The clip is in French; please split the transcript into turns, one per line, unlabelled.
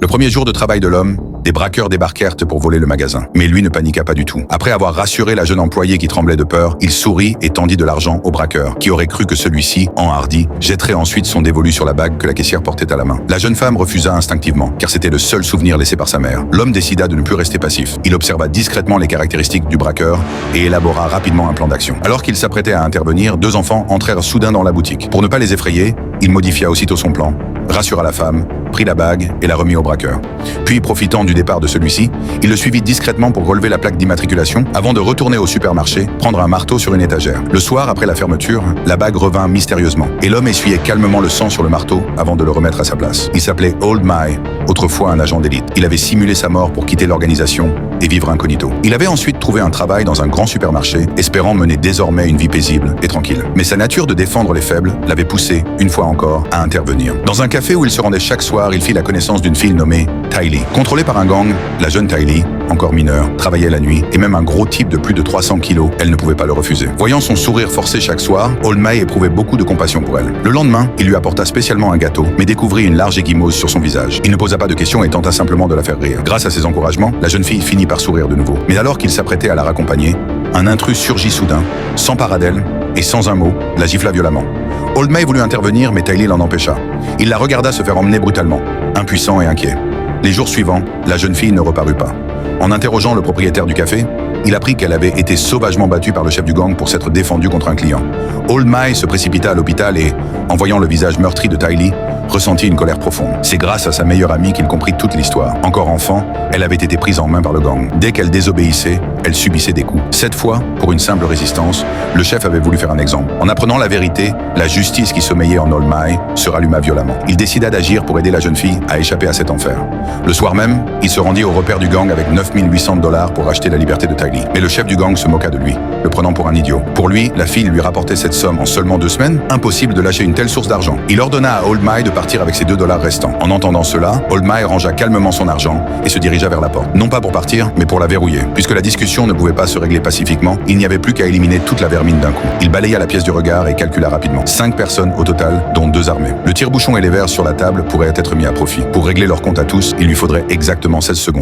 Le premier jour de travail de l'homme, des braqueurs débarquèrent pour voler le magasin. Mais lui ne paniqua pas du tout. Après avoir rassuré la jeune employée qui tremblait de peur, il sourit et tendit de l'argent au braqueur, qui aurait cru que celui-ci, enhardi, jetterait ensuite son dévolu sur la bague que la caissière portait à la main. La jeune femme refusa instinctivement, car c'était le seul souvenir laissé par sa mère. L'homme décida de ne plus rester passif. Il observa discrètement les caractéristiques du braqueur et élabora rapidement un plan d'action. Alors qu'il s'apprêtait à intervenir, deux enfants entrèrent soudain dans la boutique. Pour ne pas les effrayer, il modifia aussitôt son plan, rassura la femme, prit la bague et la remit au braqueur. Puis, profitant du départ de celui-ci, il le suivit discrètement pour relever la plaque d'immatriculation avant de retourner au supermarché, prendre un marteau sur une étagère. Le soir, après la fermeture, la bague revint mystérieusement et l'homme essuyait calmement le sang sur le marteau avant de le remettre à sa place. Il s'appelait Old Mai, autrefois un agent d'élite. Il avait simulé sa mort pour quitter l'organisation et vivre incognito. Il avait ensuite trouvé un travail dans un grand supermarché, espérant mener désormais une vie paisible et tranquille. Mais sa nature de défendre les faibles l'avait poussé, une fois encore, à intervenir. Dans un café où il se rendait chaque soir, il fit la connaissance d'une fille nommée Tylee. Contrôlée par un gang, la jeune Tylee, encore mineure, travaillait la nuit, et même un gros type de plus de 300 kilos, elle ne pouvait pas le refuser. Voyant son sourire forcé chaque soir, Old Mai éprouvait beaucoup de compassion pour elle. Le lendemain, il lui apporta spécialement un gâteau, mais découvrit une large ecchymose sur son visage. Il ne posa pas de questions et tenta simplement de la faire rire. Grâce à ses encouragements, la jeune fille finit par sourire de nouveau. Mais alors qu'il s'apprêtait à la raccompagner, un intrus surgit soudain, s'empara d'elle, et sans un mot, la gifla violemment. Old Mai voulut intervenir, mais Tylee l'en empêcha. Il la regarda se faire emmener brutalement, impuissant et inquiet. Les jours suivants, la jeune fille ne reparut pas. En interrogeant le propriétaire du café, il apprit qu'elle avait été sauvagement battue par le chef du gang pour s'être défendue contre un client. Old Mai se précipita à l'hôpital et, en voyant le visage meurtri de Tylee, ressentit une colère profonde. C'est grâce à sa meilleure amie qu'il comprit toute l'histoire. Encore enfant, elle avait été prise en main par le gang. Dès qu'elle désobéissait, elle subissait des coups. Cette fois, pour une simple résistance, le chef avait voulu faire un exemple. En apprenant la vérité, la justice qui sommeillait en Old Mai se ralluma violemment. Il décida d'agir pour aider la jeune fille à échapper à cet enfer. Le soir même, il se rendit au repère du gang avec $9 800 pour acheter la liberté de Tylee. Mais le chef du gang se moqua de lui, le prenant pour un idiot. Pour lui, la fille lui rapportait cette somme en seulement 2 semaines. Impossible de lâcher une telle source d'argent. Il ordonna à Old Mai de partir avec ses $2 restants. En entendant cela, Old Mai rangea calmement son argent et se dirigea vers la porte. Non pas pour partir, mais pour la verrouiller. Puisque la discussion ne pouvait pas se régler pacifiquement, il n'y avait plus qu'à éliminer toute la vermine d'un coup. Il balaya la pièce du regard et calcula rapidement. 5 personnes au total, dont 2 armées. Le tire-bouchon et les verres sur la table pourraient être mis à profit. Pour régler leur compte à tous, il lui faudrait exactement 16 secondes.